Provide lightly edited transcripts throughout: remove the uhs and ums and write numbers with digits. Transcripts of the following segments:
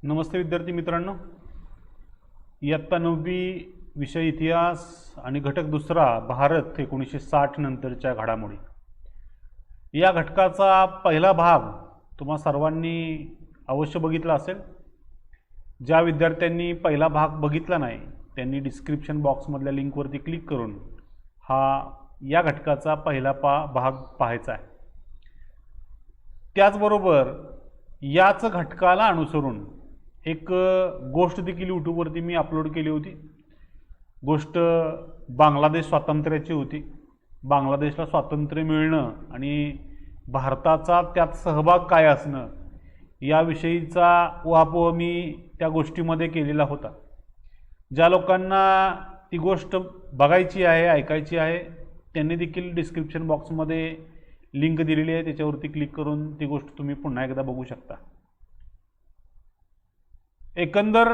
नमस्ते विद्यार्थी मित्रांनो, इयत्ता 9वी विषय इतिहास आणि घटक दुसरा भारत 1960 नंतरच्या घडामोडी या घटकाचा पहिला भाग तुम्हा सर्वांनी अवश्य बघितला असेल। ज्या विद्यार्थ्यांनी पहिला भाग बघितला नाही त्यांनी डिस्क्रिप्शन बॉक्समधल्या लिंकवरती क्लिक करून या घटकाचा पहिला भाग पाहायचा आहे। त्याचबरोबर याच घटकाला अनुसरून एक गोष्ट देखील यूट्यूबवरती मी अपलोड केली होती। गोष्ट बांगलादेश स्वातंत्र्याची होती। बांगलादेशला स्वातंत्र्य मिळणं आणि भारताचा त्यात सहभाग काय असणं याविषयीचा उहापोह मी त्या गोष्टीमध्ये केलेला होता। ज्या लोकांना ती गोष्ट बघायची आहे ऐकायची आहे त्यांनी देखील डिस्क्रिप्शन बॉक्समध्ये लिंक दिलेली आहे, त्याच्यावरती क्लिक करून ती गोष्ट तुम्ही पुन्हा एकदा बघू शकता। एकंदर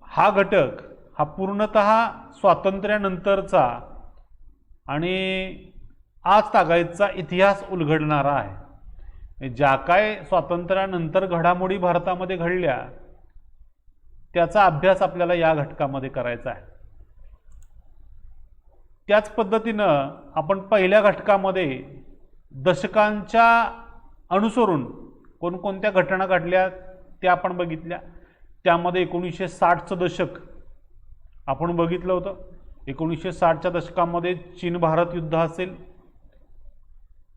हा घटक हा पूर्णतः स्वातंत्र्यानंतरचा आणि आज तागायतचा इतिहास उलगडणारा आहे। ज्या काय स्वातंत्र्यानंतर घडामोडी भारतामध्ये घडल्या त्याचा अभ्यास आपल्याला या घटकामध्ये करायचा आहे। त्याच पद्धतीनं आपण पहिल्या घटकामध्ये दशकांच्या अनुसरून कोणकोणत्या घटना घडल्या त्या आपण बघितल्या। त्यामध्ये 1960चं दशक आपण बघितलं होतं। 1960च्या दशकामध्ये चीन भारत युद्ध असेल,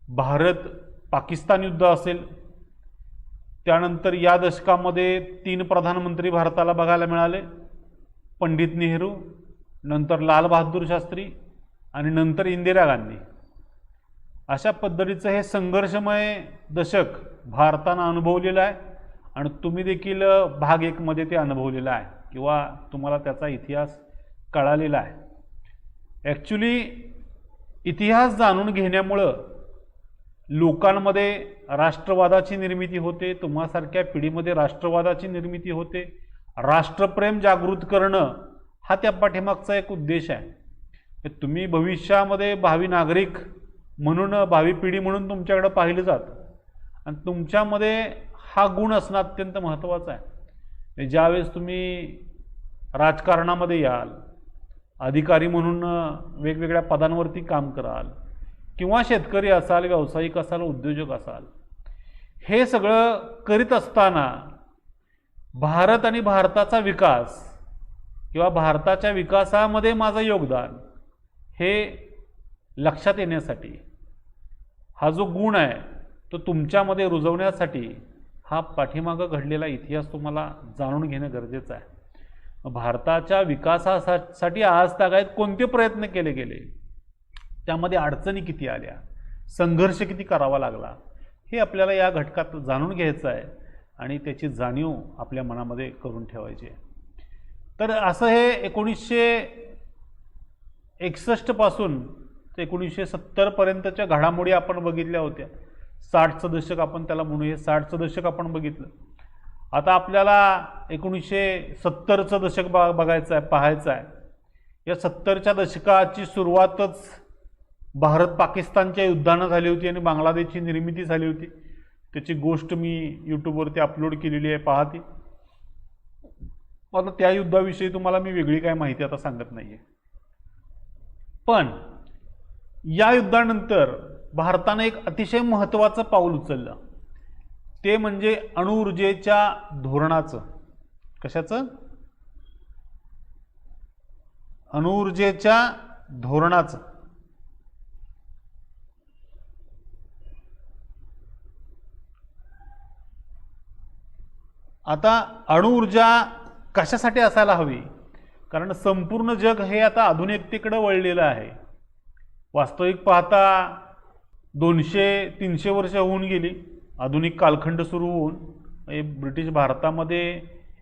भारत पाकिस्तान युद्ध असेल। त्यानंतर या दशकामध्ये 3 प्रधानमंत्री भारताला बघायला मिळाले, पंडित नेहरू, नंतर लाल बहादूर शास्त्री आणि नंतर इंदिरा गांधी। अशा पद्धतीचं हे संघर्षमय दशक भारतानं अनुभवलेलं आहे आणि तुम्ही देखील भाग 1 मध्ये ते अनुभवलेलं आहे किंवा तुम्हाला त्याचा इतिहास कळालेला आहे। ॲक्च्युली इतिहास जाणून घेण्यामुळं लोकांमध्ये राष्ट्रवादाची निर्मिती होते, तुम्हासारख्या पिढीमध्ये राष्ट्रवादाची निर्मिती होते। राष्ट्रप्रेम जागृत करणं हा त्या पाठीमागचा एक उद्देश आहे। तुम्ही भविष्यामध्ये भावी नागरिक म्हणून भावी पिढी म्हणून तुमच्याकडे पाहिलं जातं आणि तुमच्यामध्ये हा गुण असणं अत्यंत महत्त्वाचं आहे। ज्यावेळेस तुम्ही राजकारणामध्ये याल, अधिकारी म्हणून वेगवेगळ्या पदांवरती काम कराल किंवा शेतकरी असाल, व्यावसायिक असाल, उद्योजक असाल, हे सगळं करीत असताना भारत आणि भारताचा विकास किंवा भारताच्या विकासामध्ये माझं योगदान हे लक्षात येण्यासाठी हा जो गुण आहे तो तुमच्यामध्ये रुजवण्यासाठी हा पाठीमागं घडलेला इतिहास तुम्हाला जाणून घेणं गरजेचं आहे। भारताच्या विकासासाठी आज तागायत कोणते प्रयत्न केले गेले, त्यामध्ये अडचणी किती आल्या, संघर्ष किती करावा लागला, हे आपल्याला या घटकात जाणून घ्यायचं आहे आणि त्याची जाणीव आपल्या मनामध्ये करून ठेवायची आहे। तर असं हे 1961 पासून ते 1970 पर्यंतच्या घडामोडी आपण बघितल्या होत्या। 60चं दशक आपण त्याला म्हणूया, 60चं दशक आपण बघितलं। आता आपल्याला 1970चं दशक बघायचं आहे, पाहायचं आहे। या 70च्या दशकाची सुरुवातच भारत पाकिस्तानच्या युद्धानं झाली होती आणि बांगलादेशची निर्मिती झाली होती। त्याची गोष्ट मी यूट्यूबवरती अपलोड केलेली आहे, पहा ती। आता त्या युद्धाविषयी तुम्हाला मी वेगळी काय माहिती आता सांगत नाहीये, पण या युद्धानंतर भारताने एक अतिशय महत्त्वाचं पाऊल उचललं, ते म्हणजे अणुऊर्जेच्या धोरणाचं। कशाचं? अणुऊर्जेच्या धोरणाचं। आता अणुऊर्जा कशासाठी असायला हवी? कारण संपूर्ण जग हे आता आधुनिकतेकडे वळलेलं आहे। वास्तविक पाहता 200-300 वर्ष होऊन गेली आधुनिक कालखंड सुरू होऊन। ब्रिटिश भारतामध्ये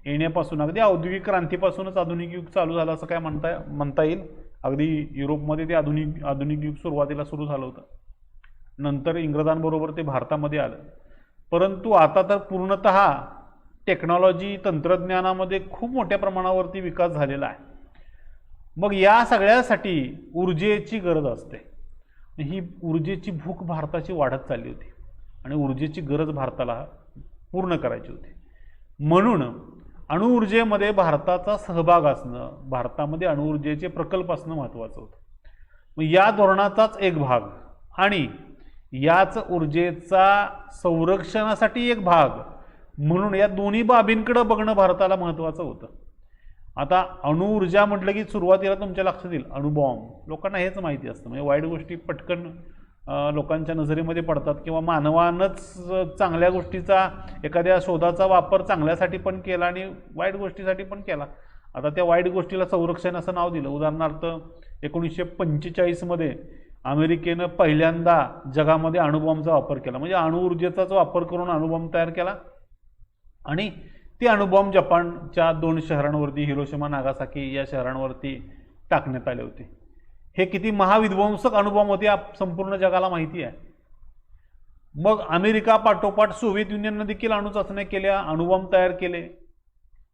येण्यापासून अगदी औद्योगिक क्रांतीपासूनच आधुनिक युग चालू झालं असं काय म्हणता येईल। अगदी युरोपमध्ये ते आधुनिक युग सुरुवातीला सुरू झालं होतं, नंतर इंग्रजांबरोबर ते भारतामध्ये आलं। परंतु आता तर पूर्णतः टेक्नॉलॉजी तंत्रज्ञानामध्ये खूप मोठ्या प्रमाणावरती विकास झालेला आहे। मग या सगळ्यासाठी ऊर्जेची गरज असते। ही ऊर्जेची भूक भारताची वाढत चालली होती आणि ऊर्जेची गरज भारताला पूर्ण करायची होती। म्हणून अणुऊर्जेमध्ये भारताचा सहभाग असणं, भारतामध्ये अणुऊर्जेचे प्रकल्प असणं महत्त्वाचं होतं. मग या धोरणाचाच एक भाग आणि याच ऊर्जेचा संरक्षणासाठी एक भाग म्हणून या दोन्ही बाबींकडे बघणं भारताला महत्त्वाचं होतं. आता अणुऊर्जा म्हटलं की सुरुवातीला तुमच्या लक्षात येईल अणुबॉम्ब. लोकांना हेच माहिती असतं, म्हणजे वाईट गोष्टी पटकन लोकांच्या नजरेमध्ये पडतात किंवा मानवानंच चांगल्या गोष्टीचा, एखाद्या शोधाचा वापर चांगल्यासाठी पण केला आणि वाईट गोष्टीसाठी पण केला. आता त्या वाईट गोष्टीला संरक्षण असं नाव दिलं. उदाहरणार्थ 1945मध्ये अमेरिकेनं पहिल्यांदा जगामध्ये अणुबॉम्बचा वापर केला, म्हणजे अणुऊर्जेचाच वापर करून अणुबॉम्ब तयार केला आणि ते अणुबॉम्ब जपानच्या 2 शहरांवरती, हिरोशिमा नागासाकी या शहरांवरती टाकण्यात आले होते. हे किती महाविध्वंसक अणुबॉम्ब होते संपूर्ण जगाला माहिती आहे. मग अमेरिका पाठोपाठ सोव्हिएत युनियनने देखील अणुचाचण्या केल्या, अणुबॉम्ब तयार केले.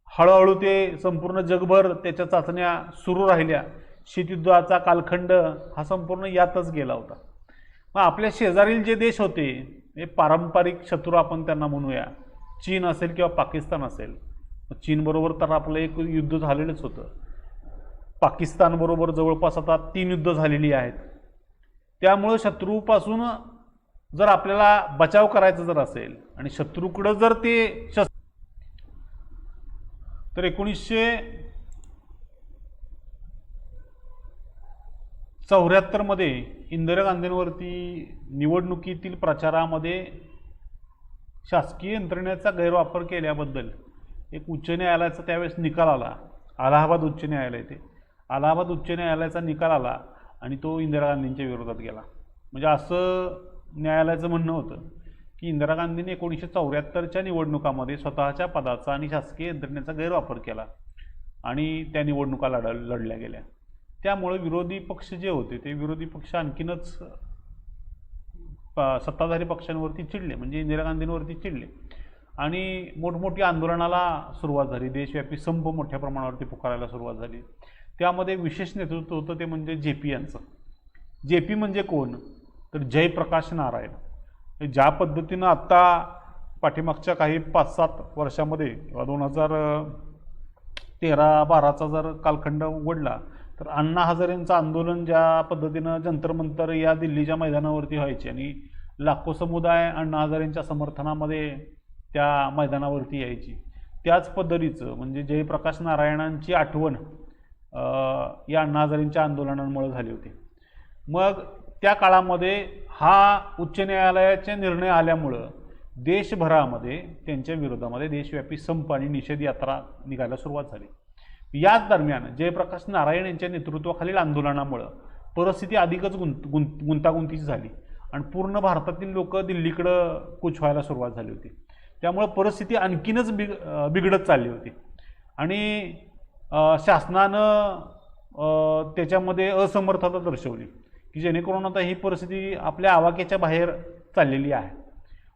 हळूहळू ते संपूर्ण जगभर त्याच्या चाचण्या सुरू राहिल्या. शीतयुद्धाचा कालखंड हा संपूर्ण यातच गेला होता. मग आपल्या शेजारील जे देश होते, हे पारंपरिक शत्रू आपण त्यांना म्हणूया, चीन असेल किंवा पाकिस्तान असेल. चीनबरोबर तर आपलं एक युद्ध झालेलंच होतं. पाकिस्तानबरोबर जवळपास आता 3 युद्ध झालेली आहेत. त्यामुळे शत्रूपासून जर आपल्याला बचाव करायचा जर असेल आणि शत्रूकडं जर ते तर 1974मध्ये इंदिरा गांधींवरती निवडणुकीतील प्रचारामध्ये शासकीय यंत्रणेचा गैरवापर केल्याबद्दल एक उच्च न्यायालयाचा त्यावेळेस निकाल आला. अलाहाबाद उच्च न्यायालय, ते अलाहाबाद उच्च न्यायालयाचा निकाल आला आणि तो इंदिरा गांधींच्या विरोधात गेला. म्हणजे असं न्यायालयाचं म्हणणं होतं की इंदिरा गांधींनी 1974च्या निवडणुकामध्ये स्वतःच्या पदाचा आणि शासकीय यंत्रणेचा गैरवापर केला आणि त्या निवडणुका लढल्या गेल्या. त्यामुळे विरोधी पक्ष जे होते ते विरोधी पक्ष आणखीनच सत्ताधारी पक्षांवरती चिडले, म्हणजे इंदिरा गांधींवरती चिडले आणि मोठमोठी आंदोलनाला सुरुवात झाली. देशव्यापी संप मोठ्या प्रमाणावरती पुकारायला सुरुवात झाली. त्यामध्ये विशेष नेतृत्व होतं ते म्हणजे JP यांचं. JP म्हणजे कोण, तर जयप्रकाश नारायण. ज्या पद्धतीनं आत्ता पाठीमागच्या काही 5-7 वर्षामध्ये किंवा 2013-12चा जर कालखंड उघडला तर अण्णा हजारेंचं आंदोलन ज्या पद्धतीनं जंतर मंतर या दिल्लीच्या मैदानावरती व्हायचे आणि लाखो समुदाय अण्णा हजारेंच्या समर्थनामध्ये त्या मैदानावरती यायची, त्याच पद्धतीचं म्हणजे जयप्रकाश नारायणांची आठवण या अण्णा हजारेंच्या आंदोलनांमुळे झाली होती. मग त्या काळामध्ये हा उच्च न्यायालयाचे निर्णय आल्यामुळं देशभरामध्ये त्यांच्या विरोधामध्ये देशव्यापी संप आणि निषेध यात्रा निघायला सुरुवात झाली. याच दरम्यान जयप्रकाश नारायण यांच्या नेतृत्वाखालील आंदोलनामुळं परिस्थिती अधिकच गुंतागुंतीची झाली आणि पूर्ण भारतातील लोक दिल्लीकडं कूच व्हायला सुरुवात झाली होती. त्यामुळं परिस्थिती आणखीनच बिघडत चालली होती आणि शासनानं त्याच्यामध्ये असमर्थता दर्शवली की जेणेकरून आता ही परिस्थिती आपल्या आवाक्याच्या बाहेर चाललेली आहे.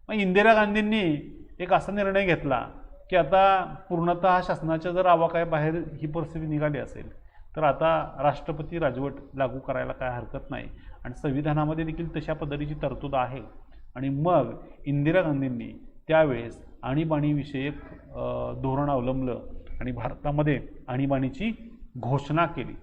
मग इंदिरा गांधींनी एक असा निर्णय घेतला की आता पूर्णतः शासनाच्या जर आवाक्याबाहेर ही परिस्थिती निघाली असेल तर आता राष्ट्रपती राजवट लागू करायला काय हरकत नाही आणि संविधानामध्ये देखील तशा पद्धतीची तरतूद आहे. आणि मग इंदिरा गांधींनी त्यावेळेस आणीबाणीविषयक धोरण अवलंबलं आणि भारतामध्ये आणीबाणीची घोषणा केली.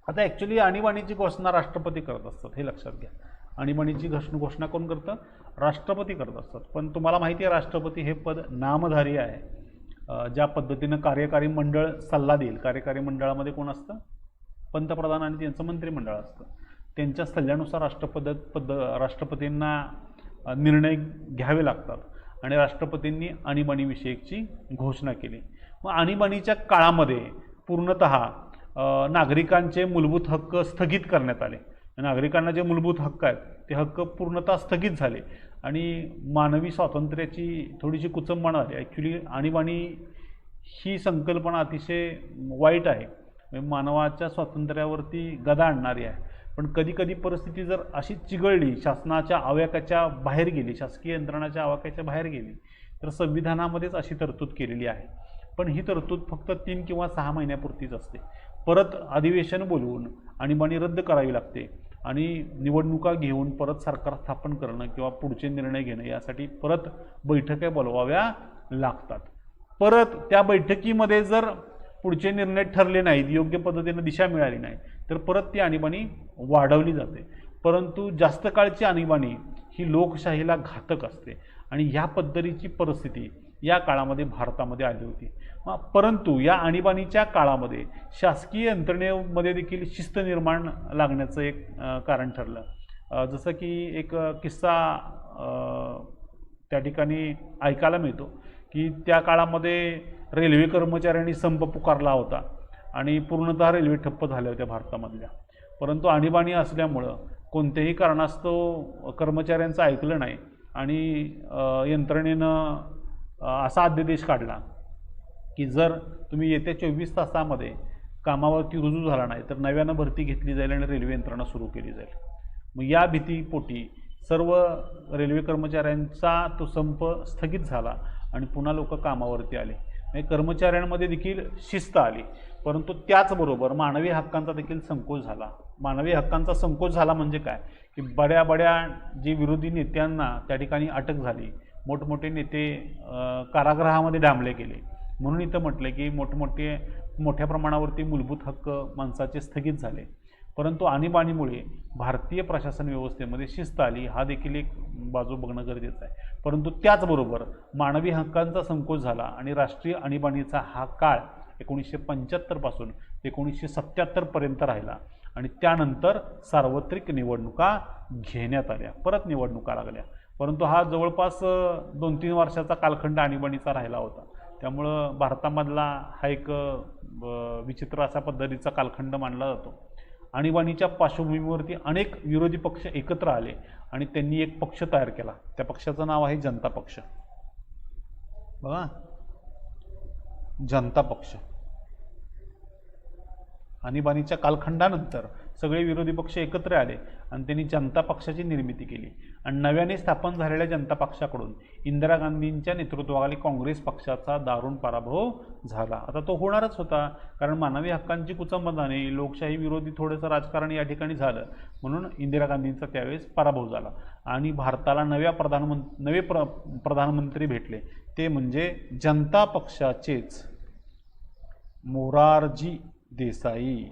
आता ॲक्च्युली आणीबाणीची घोषणा राष्ट्रपती करत असतात, हे लक्षात घ्या. आणीबाणीची घोषणा कोण करतं, राष्ट्रपती करत असतात. पण तुम्हाला माहिती आहे राष्ट्रपती हे पद नामधारी आहे. ज्या पद्धतीनं कार्यकारी मंडळ सल्ला देईल, कार्यकारी मंडळामध्ये कोण असतं, पंतप्रधान आणि त्यांचं मंत्रिमंडळ असतं. त्यांच्या सल्ल्यानुसार राष्ट्रपतींना निर्णय घ्यावे लागतात आणि राष्ट्रपतींनी आणीबाणीविषयीची घोषणा केली. मग आणीबाणीच्या काळामध्ये पूर्णतः नागरिकांचे मूलभूत हक्क स्थगित करण्यात आले. नागरिकांना जे मूलभूत हक्क आहेत ते हक्क पूर्णतः स्थगित झाले आणि मानवी स्वातंत्र्याची थोडीशी कुचंबणा झाली. ॲक्च्युली आणीबाणी ही संकल्पना अतिशय वाईट आहे, मानवाच्या स्वातंत्र्यावरती गदा आणणारी आहे. पण कधीकधी परिस्थिती जर अशी चिघळली, शासनाच्या आवाक्याच्या बाहेर गेली, शासकीय यंत्रणाच्या आवाक्याच्या बाहेर गेली तर संविधानामध्येच अशी तरतूद केलेली आहे. पण ही तरतूद फक्त 3 किंवा 6 महिन्यापुरतीच असते. परत अधिवेशन बोलवून आणीबाणी रद्द करावी लागते आणि निवडणुका घेऊन परत सरकार स्थापन करणं किंवा पुढचे निर्णय घेणं यासाठी परत बैठका बोलवाव्या लागतात. परत त्या बैठकीमध्ये जर पुढचे निर्णय ठरले नाहीत, योग्य पद्धतीने दिशा मिळाली नाही, तर परत ती आणीबाणी वाढवली जाते. परंतु जास्त काळची आणीबाणी ही लोकशाहीला घातक असते आणि ह्या पद्धतीची परिस्थिती या काळामध्ये भारतामध्ये आली होती. परंतु या आणीबाणीच्या काळामध्ये शासकीय यंत्रणेमध्ये देखील शिस्त निर्माण लागण्याचं एक कारण ठरलं. जसं की एक किस्सा त्या ठिकाणी ऐकायला मिळतो की त्या काळामध्ये रेल्वे कर्मचाऱ्यांनी संप पुकारला होता आणि पूर्णतः रेल्वे ठप्प झाल्या होत्या भारतामधल्या. परंतु आणीबाणी असल्यामुळं कोणत्याही कारणास्तव कर्मचाऱ्यांचं ऐकलं नाही आणि यंत्रणेनं असा अध्यादेश काढला की जर तुम्ही येत्या 24 तासामध्ये कामावरती रुजू झाला नाही तर नव्यानं भरती घेतली जाईल आणि रेल्वे यंत्रणा सुरू केली जाईल. मग या भीतीपोटी सर्व रेल्वे कर्मचाऱ्यांचा तो संप स्थगित झाला आणि पुन्हा लोक कामावरती आले. म्हणजे कर्मचाऱ्यांमध्ये देखील शिस्त आली. परंतु त्याचबरोबर मानवी हक्कांचा देखील संकोच झाला. मानवी हक्कांचा संकोच झाला म्हणजे काय की बड्या बड्या जे विरोधी नेत्यांना त्या ठिकाणी अटक झाली, मोठमोठे नेते कारागृहामध्ये डांबले गेले. म्हणून इथं म्हटलं की मोठ्या प्रमाणावरती मूलभूत हक्क माणसाचे स्थगित झाले. परंतु आणीबाणीमुळे भारतीय प्रशासन व्यवस्थेमध्ये शिस्त आली, हा देखील एक बाजू बघणं गरजेचं आहे. परंतु त्याचबरोबर मानवी हक्कांचा संकोच झाला आणि राष्ट्रीय आणीबाणीचा हा काळ 1975 पासून 1977 पर्यंत राहिला आणि त्यानंतर सार्वत्रिक निवडणुका घेण्यात आल्या, परत निवडणुका लागल्या. परंतु हा जवळपास 2-3 वर्षाचा कालखंड आणीबाणीचा राहिला होता. त्यामुळं भारतामधला हा एक विचित्र अशा पद्धतीचा कालखंड मानला जातो. आणीबाणीच्या पार्श्वभूमीवरती अनेक विरोधी पक्ष एकत्र आले आणि त्यांनी एक पक्ष तयार केला. त्या पक्षाचं नाव आहे जनता पक्ष. बघा, जनता पक्ष. आणीबाणीच्या कालखंडानंतर सगळे विरोधी पक्ष एकत्र आले आणि त्यांनी जनता पक्षाची निर्मिती केली आणि नव्याने स्थापन झालेल्या जनता पक्षाकडून इंदिरा गांधींच्या नेतृत्वाखाली काँग्रेस पक्षाचा दारुण पराभव झाला. आता तो होणारच होता, कारण मानवी हक्कांची कुचंबनाने लोकशाही विरोधी थोडंसं राजकारण या ठिकाणी झालं, म्हणून इंदिरा गांधींचा त्यावेळेस पराभव झाला आणि भारताला नवे प्रधानमंत्री भेटले. ते म्हणजे जनता पक्षाचेच मोरारजी देसाई.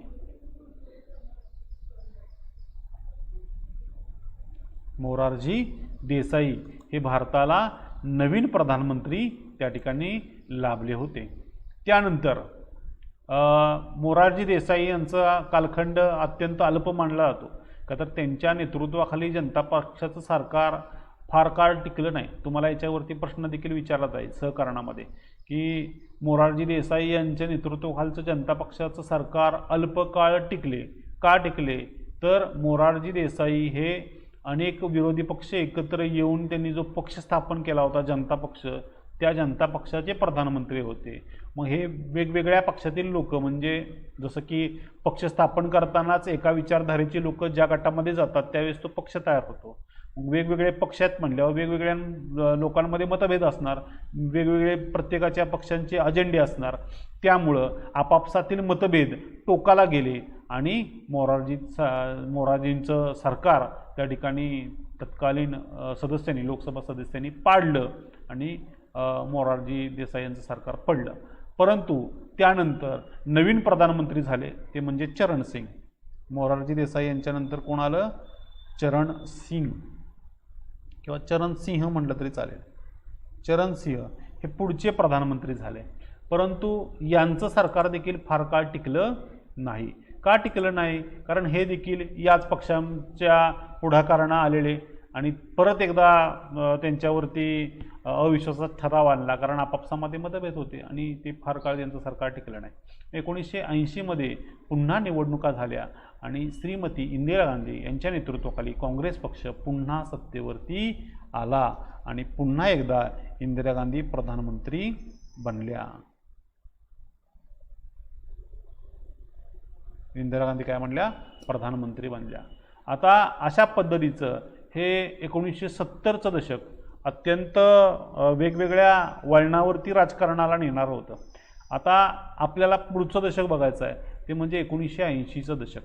मोरारजी देसाई हे भारताला नवीन प्रधानमंत्री त्या ठिकाणी लाभले होते. त्यानंतर मोरारजी देसाई यांचा कालखंड अत्यंत अल्प मानला जातो, का तर त्यांच्या नेतृत्वाखाली जनता पक्षाचं सरकार फार काळ टिकलं नाही. तुम्हाला याच्यावरती प्रश्न देखील विचारला जाईल सहकारणामध्ये की मोरारजी देसाई यांच्या नेतृत्वाखालचं जनता पक्षाचं सरकार अल्प काळ टिकले. का टिकले तर मोरारजी देसाई हे अनेक विरोधी पक्ष एकत्र येऊन त्यांनी जो पक्ष स्थापन केला होता जनता पक्ष, त्या जनता पक्षाचे प्रधानमंत्री होते. मग हे वेगवेगळ्या पक्षातील लोक, म्हणजे जसं की पक्ष स्थापन करतानाच एका विचारधारेची लोक ज्या गटामध्ये जातात त्यावेळेस तो पक्ष तयार होतो. वेगवेगळे पक्ष आहेत म्हणल्यावर वेगवेगळ्या लोकांमध्ये मतभेद असणार, वेगवेगळे प्रत्येकाच्या पक्षांचे अजेंडे असणार. त्यामुळं आपापसातील मतभेद टोकाला गेले आणि मोरारजींचं सरकार त्या ठिकाणी तत्कालीन सदस्यांनी, लोकसभा सदस्यांनी पाडलं आणि मोरारजी देसाई यांचं सरकार पडलं. परंतु त्यानंतर नवीन प्रधानमंत्री झाले, ते म्हणजे चरण सिंग. मोरारजी देसाई यांच्यानंतर कोण आलं? चरण सिंग किंवा चरण सिंह म्हटलं तरी चालेल. चरण सिंह हे पुढचे प्रधानमंत्री झाले. परंतु यांचं सरकार देखील फार काळ टिकलं नाही. का टिकलं नाही? कारण हे देखील याच पक्षांच्या पुढाकारानं आलेले आणि परत एकदा त्यांच्यावरती अविश्वासाचा ठराव आणला, कारण आपापसामध्ये मतभेद होते आणि ते फार काळ त्यांचं सरकार टिकलं नाही. 1980 पुन्हा निवडणुका झाल्या आणि श्रीमती इंदिरा गांधी यांच्या नेतृत्वाखाली काँग्रेस पक्ष पुन्हा सत्तेवरती आला आणि पुन्हा एकदा इंदिरा गांधी प्रधानमंत्री बनल्या. इंदिरा गांधी काय म्हणल्या? प्रधानमंत्री बनल्या. आता अशा पद्धतीचं हे 1970चं दशक अत्यंत वेगवेगळ्या वळणावरती राजकारणाला नेणार होतं. आता आपल्याला पुढचं दशक बघायचं आहे, ते म्हणजे 1980चं दशक.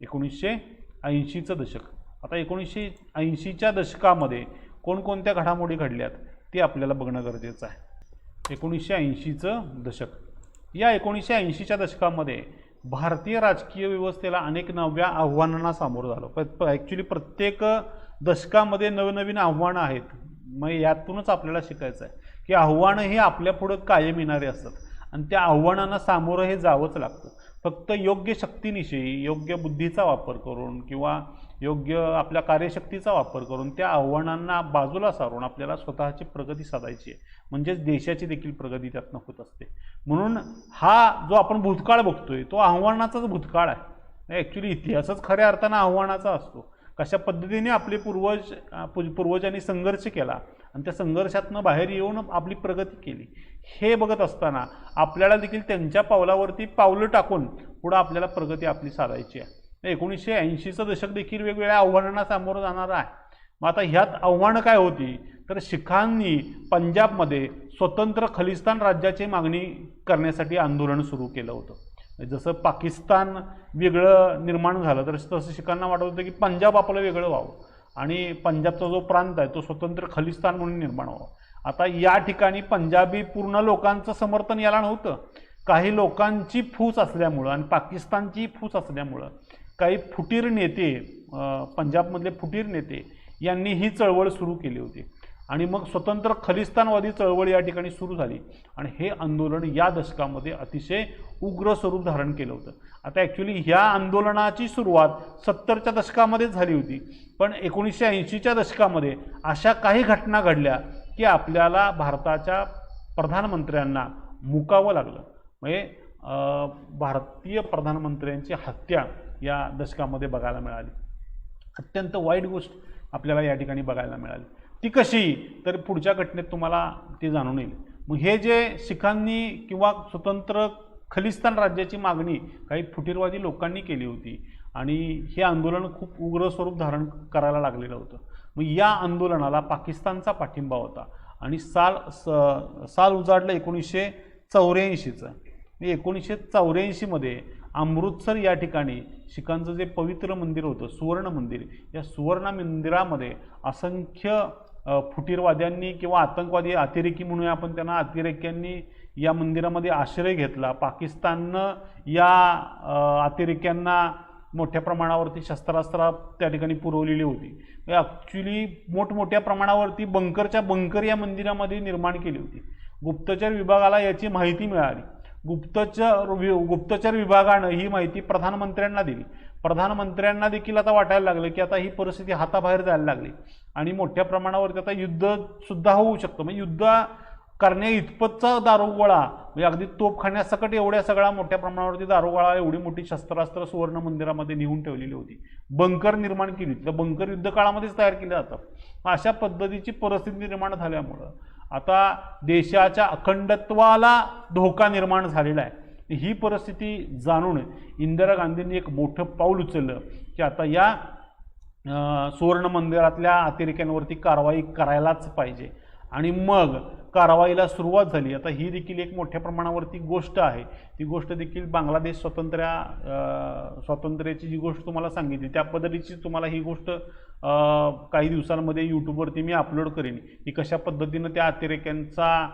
1980चं दशक. आता 1980च्या दशकामध्ये कोणकोणत्या घडामोडी घडल्यात ते आपल्याला बघणं गरजेचं आहे. 1980चं दशक. या 1980च्या दशकामध्ये भारतीय राजकीय व्यवस्थेला अनेक नव्या आव्हानांना सामोरं झालं. ॲक्च्युली प्रत्येक दशकामध्ये नवनवीन आव्हानं आहेत. मग यातूनच आपल्याला शिकायचं आहे की आव्हानं ही आपल्यापुढं कायम येणारी असतात आणि त्या आव्हानांना सामोरं हे जावंच लागतं. फक्त योग्य शक्तीनिशी, योग्य बुद्धीचा वापर करून किंवा योग्य आपल्या कार्यशक्तीचा वापर करून त्या आव्हानांना बाजूला सारून आपल्याला स्वतःची प्रगती साधायची आहे. म्हणजेच देशाची देखील प्रगती त्यातनं होत असते. म्हणून हा जो आपण भूतकाळ बघतोय तो आव्हानाचाच भूतकाळ आहे. ॲक्च्युली इतिहासच खऱ्या अर्थानं आव्हानाचा असतो. कशा पद्धतीने आपले पूर्वजांनी संघर्ष केला आणि त्या संघर्षातनं बाहेर येऊन आपली प्रगती केली हे बघत असताना आपल्याला देखील त्यांच्या पावलावरती पावलं टाकून पुढं आपल्याला प्रगती आपली साधायची आहे. 1980चं दशक देखील वेगवेगळ्या आव्हानांना सामोरं जाणार आहे. मग आता ह्यात आव्हानं काय होती तर शिखांनी पंजाबमध्ये स्वतंत्र खलिस्तान राज्याची मागणी करण्यासाठी आंदोलन सुरू केलं होतं. जसं पाकिस्तान वेगळं निर्माण झालं तर तसं शिखांना वाटत होतं की पंजाब आपलं वेगळं व्हावं आणि पंजाबचा जो प्रांत आहे तो स्वतंत्र खलिस्तान म्हणून निर्माण व्हावं. आता या ठिकाणी पंजाबी पूर्ण लोकांचं समर्थन याला नव्हतं. काही लोकांची फूस असल्यामुळं आणि पाकिस्तानची फूस असल्यामुळं काही फुटीर नेते, पंजाबमधले फुटीर नेते यांनी ही चळवळ सुरू केली होती आणि मग स्वतंत्र खलिस्तानवादी चळवळ या ठिकाणी सुरू झाली आणि हे आंदोलन या दशकामध्ये अतिशय उग्र स्वरूप धारण केलं होतं. आता ॲक्च्युली ह्या आंदोलनाची सुरुवात 70च्या दशकामध्येच झाली होती, पण 1980च्या दशकामध्ये अशा काही घटना घडल्या की आपल्याला भारताच्या प्रधानमंत्र्यांना मुकावं लागलं. म्हणजे भारतीय प्रधानमंत्र्यांची हत्या या दशकामध्ये बघायला मिळाली. अत्यंत वाईट गोष्ट आपल्याला या ठिकाणी बघायला मिळाली. ती कशी तर पुढच्या घटनेत तुम्हाला ती जाणून येईल. मग हे जे शिखांनी किंवा स्वतंत्र खलिस्तान राज्याची मागणी काही फुटीरवादी लोकांनी केली होती आणि हे आंदोलन खूप उग्र स्वरूप धारण करायला लागलेलं होतं. मग या आंदोलनाला पाकिस्तानचा पाठिंबा होता आणि साल उजाडलं 1984चं. 1984मध्ये अमृतसर या ठिकाणी शिखांचं जे पवित्र मंदिर होतं, सुवर्ण मंदिर, या सुवर्ण मंदिरामध्ये असंख्य फुटीरवाद्यांनी किंवा आतंकवादी, अतिरेकी म्हणूया आपण त्यांना, अतिरेक्यांनी या मंदिरामध्ये आश्रय घेतला. पाकिस्ताननं या अतिरेक्यांना मोठ्या प्रमाणावरती शस्त्रास्त्र त्या ठिकाणी पुरवलेली होती. ॲक्च्युली मोठमोठ्या प्रमाणावरती बंकर या मंदिरामध्ये निर्माण केली होती. गुप्तचर विभागाला याची माहिती मिळाली. गुप्तचर विभागानं ही माहिती प्रधानमंत्र्यांना दिली. प्रधानमंत्र्यांना देखील आता वाटायला लागलं की आता ही परिस्थिती हाताबाहेर जायला लागली आणि मोठ्या प्रमाणावरती आता युद्धसुद्धा होऊ शकतं. म्हणजे युद्ध करण्या इतपतचा दारुगोळा, म्हणजे अगदी तोफखान्यासकट एवढ्या सगळा मोठ्या प्रमाणावरती दारुगोळा, एवढी मोठी शस्त्रास्त्र सुवर्ण मंदिरामध्ये नेऊन ठेवलेली होती. बंकर निर्माण केली होती. तर बंकर युद्धकाळामध्येच तयार केले जातात. अशा पद्धतीची परिस्थिती निर्माण झाल्यामुळं आता देशाच्या अखंडत्वाला धोका निर्माण झालेला आहे. ही परिस्थिती जाणून इंदिरा गांधींनी एक मोठं पाऊल उचललं की आता या सुवर्ण मंदिरातल्या अतिरेक्यांवरती कारवाई करायलाच पाहिजे आणि मग कारवाईला सुरुवात झाली. आता ही देखील एक मोठ्या प्रमाणावरती गोष्ट आहे. ती गोष्ट देखील बांगलादेश स्वातंत्र्याची जी गोष्ट तुम्हाला सांगितली त्या पद्धतीची तुम्हाला ही गोष्ट काही दिवसांमध्ये यूट्यूबवरती मी अपलोड करेन की कशा पद्धतीनं त्या अतिरेक्यांचा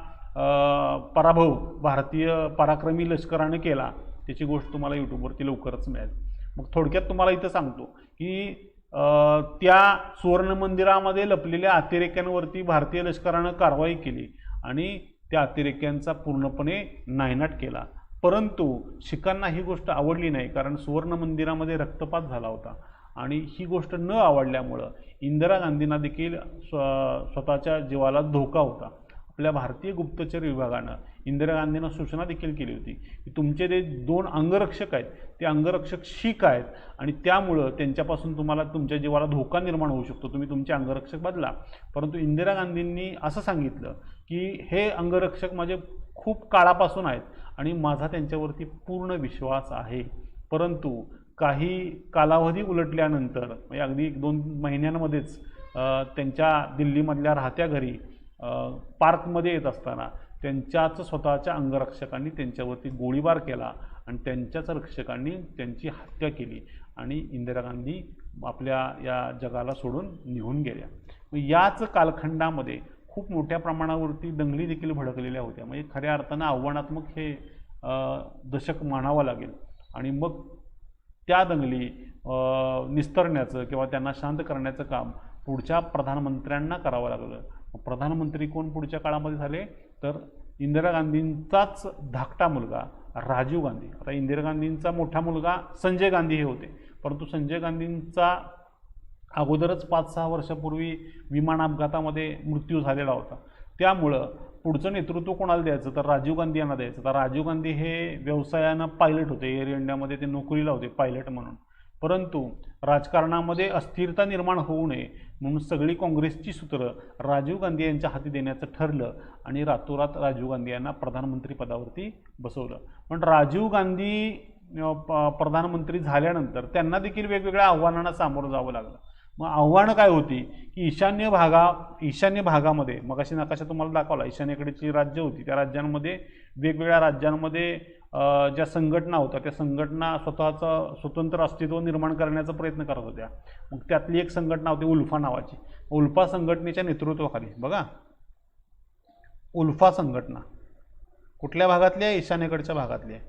पराभव भारतीय पराक्रमी लष्कराने केला, त्याची गोष्ट तुम्हाला यूट्यूबवरती लवकरच मिळेल. मग थोडक्यात तुम्हाला इथं सांगतो की त्या सुवर्ण मंदिरामध्ये लपलेल्या अतिरेक्यांवरती भारतीय लष्करानं कारवाई केली आणि त्या अतिरेक्यांचा पूर्णपणे नायनाट केला. परंतु शिखांना ही गोष्ट आवडली नाही, कारण सुवर्ण मंदिरामध्ये रक्तपात झाला होता आणि ही गोष्ट न आवडल्यामुळं इंदिरा गांधींना देखील स्वतःच्या जीवाला धोका होता. आपल्या भारतीय गुप्तचर विभागानं इंदिरा गांधींना सूचना देखील केली होती की तुमचे जे 2 अंगरक्षक आहेत ते अंगरक्षक शीख आहेत आणि त्यामुळं त्यांच्यापासून तुम्हाला तुमच्या जीवाला धोका निर्माण होऊ शकतो, तुम्ही तुमचे अंगरक्षक बदला. परंतु इंदिरा गांधींनी असं सांगितलं की हे अंगरक्षक माझे खूप काळापासून आहेत आणि माझा त्यांच्यावरती पूर्ण विश्वास आहे. परंतु काही कालावधी उलटल्यानंतर म्हणजे अगदी 1-2 महिन्यांमध्येच त्यांच्या दिल्लीमधल्या राहत्या घरी पार्कमध्ये येत असताना त्यांच्याच स्वतःच्या अंगरक्षकांनी त्यांच्यावरती गोळीबार केला आणि त्यांच्याच रक्षकांनी त्यांची हत्या केली आणि इंदिरा गांधी आपल्या या जगाला सोडून निघून गेल्या. याच कालखंडामध्ये खूप मोठ्या प्रमाणावरती दंगली देखील भडकलेल्या होत्या. म्हणजे खऱ्या अर्थानं आव्हानात्मक हे दशक मानावं लागेल. आणि मग त्या दंगली निस्तरण्याचं किंवा त्यांना शांत करण्याचं काम पुढच्या प्रधानमंत्र्यांना करावं लागलं. प्रधानमंत्री कोण पुढच्या काळामध्ये झाले तर इंदिरा गांधींचाच धाकटा मुलगा राजीव गांधी. आता इंदिरा गांधींचा मोठा मुलगा संजय गांधी हे होते, परंतु संजय गांधींचा अगोदरच 5-6 वर्षापूर्वी विमान अपघातामध्ये मृत्यू झालेला होता. त्यामुळं पुढचं नेतृत्व कोणाला द्यायचं तर राजीव गांधी यांना द्यायचं. तर राजीव गांधी हे व्यवसायानं पायलट होते, एअर इंडियामध्ये ते नोकरीला होते पायलट म्हणून. परंतु राजकारणामध्ये अस्थिरता निर्माण होऊ नये म्हणून सगळी काँग्रेसची सूत्रं राजीव गांधी यांच्या हाती देण्याचं ठरलं आणि रातोरात राजीव गांधी यांना प्रधानमंत्री पदावरती बसवलं. पण राजीव गांधी प्रधानमंत्री झाल्यानंतर त्यांना देखील वेगवेगळ्या आव्हानांना सामोरं जावं लागलं. मग आव्हानं काय होती की ईशान्य भागामध्ये मग अशी नकाशा तुम्हाला दाखवला, ईशान्येकडची राज्य होती, त्या राज्यांमध्ये वेगवेगळ्या राज्यांमध्ये ज्या संघटना होत्या त्या संघटना स्वतःचं स्वतंत्र अस्तित्व निर्माण करण्याचा प्रयत्न करत होत्या. मग त्यातली एक संघटना होती उल्फा नावाची. उल्फा संघटनेच्या नेतृत्वाखाली बघा, उल्फा संघटना कुठल्या भागातली आहे? ईशान्येकडच्या भागातली आहे.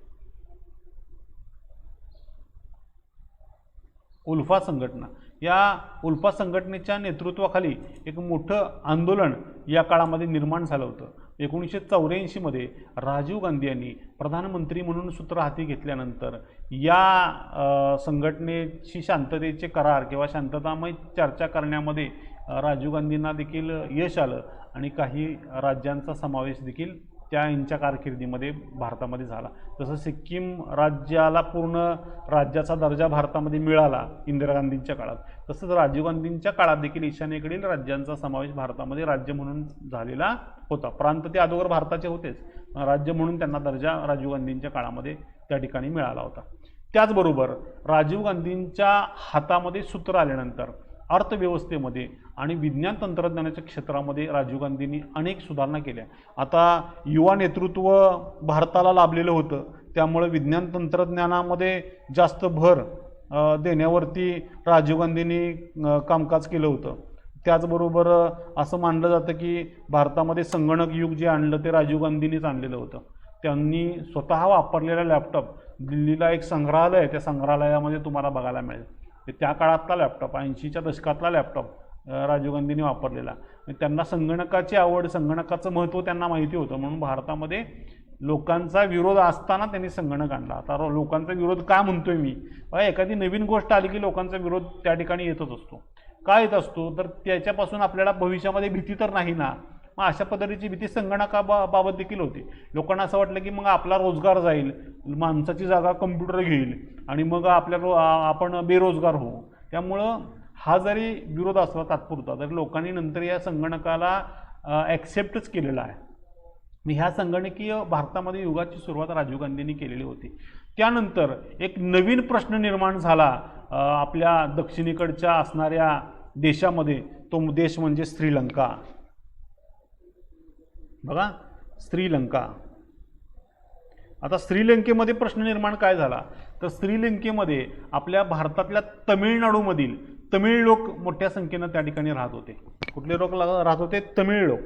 उल्फा संघटना, या उल्फा संघटनेच्या नेतृत्वाखाली एक मोठं आंदोलन या काळामध्ये निर्माण झालं होतं. 1984 मध्ये राजीव गांधी यांनी प्रधानमंत्री म्हणून सूत्र हाती घेतल्यानंतर या संघटनेशी शांततेचे करार किंवा शांततामय चर्चा करण्यामध्ये राजीव गांधींना देखील यश आलं आणि काही राज्यांचा समावेश देखील त्या यांच्या कारकिर्दीमध्ये भारतामध्ये झाला. जसं सिक्कीम राज्याला पूर्ण राज्याचा दर्जा भारतामध्ये मिळाला इंदिरा गांधींच्या काळात, तसंच राजीव गांधींच्या काळात देखील ईशान्येकडील राज्यांचा समावेश भारतामध्ये राज्य म्हणून झालेला होता. प्रांत ते अगोदर भारताचे होतेच, राज्य म्हणून त्यांना दर्जा राजीव गांधींच्या काळामध्ये त्या ठिकाणी मिळाला होता. त्याचबरोबर राजीव गांधींच्या हातामध्ये सूत्र आल्यानंतर अर्थव्यवस्थेमध्ये आणि विज्ञान तंत्रज्ञानाच्या क्षेत्रामध्ये राजीव गांधींनी अनेक सुधारणा केल्या. आता युवा नेतृत्व भारताला लाभलेलं होतं, त्यामुळे विज्ञान तंत्रज्ञानामध्ये जास्त भर देण्यावरती राजीव गांधींनी कामकाज केलं होतं. त्याचबरोबर असं मानलं जातं की भारतामध्ये संगणक युग जे आणलं ते राजीव गांधींनीच आणलेलं होतं. त्यांनी स्वतः वापरलेला लॅपटॉप दिल्लीला एक संग्रहालय आहे, त्या संग्रहालयामध्ये तुम्हाला बघायला मिळेल. त्या काळातला लॅपटॉप 80च्या दशकातला लॅपटॉप राजीव गांधींनी वापरलेला. त्यांना संगणकाची आवड, संगणकाचं महत्त्व त्यांना माहिती होतं, म्हणून भारतामध्ये लोकांचा विरोध असताना त्यांनी संगणक आणला. आता लोकांचा विरोध का म्हणतोय मी, एखादी नवीन गोष्ट आली की लोकांचा विरोध त्या ठिकाणी येतच असतो. का येत असतो तर त्याच्यापासून आपल्याला भविष्यामध्ये भीती तर नाही ना. मग अशा पद्धतीची भीती संगणकाबाबत देखील होती. लोकांना असं वाटलं की मग आपला रोजगार जाईल, माणसाची जागा कम्प्युटर घेईल आणि मग आपण बेरोजगार होऊ. त्यामुळं हा जरी विरोध असला तात्पुरता, तरी लोकांनी नंतर या संगणकाला ॲक्सेप्टच केलेला आहे. मी ह्या संगणकीय भारतामध्ये युगाची सुरुवात राजीव गांधींनी केलेली होती. त्यानंतर एक नवीन प्रश्न निर्माण झाला आपल्या दक्षिणेकडच्या असणाऱ्या देशामध्ये. तो देश म्हणजे श्रीलंका. बघा, श्रीलंका. आता श्रीलंकेमध्ये प्रश्न निर्माण काय झाला तर श्रीलंकेमध्ये आपल्या भारतातल्या तमिळनाडूमधील तमिळ लोक मोठ्या संख्येनं त्या ठिकाणी राहत होते. कुठले लोक राहत होते? तमिळ लोक.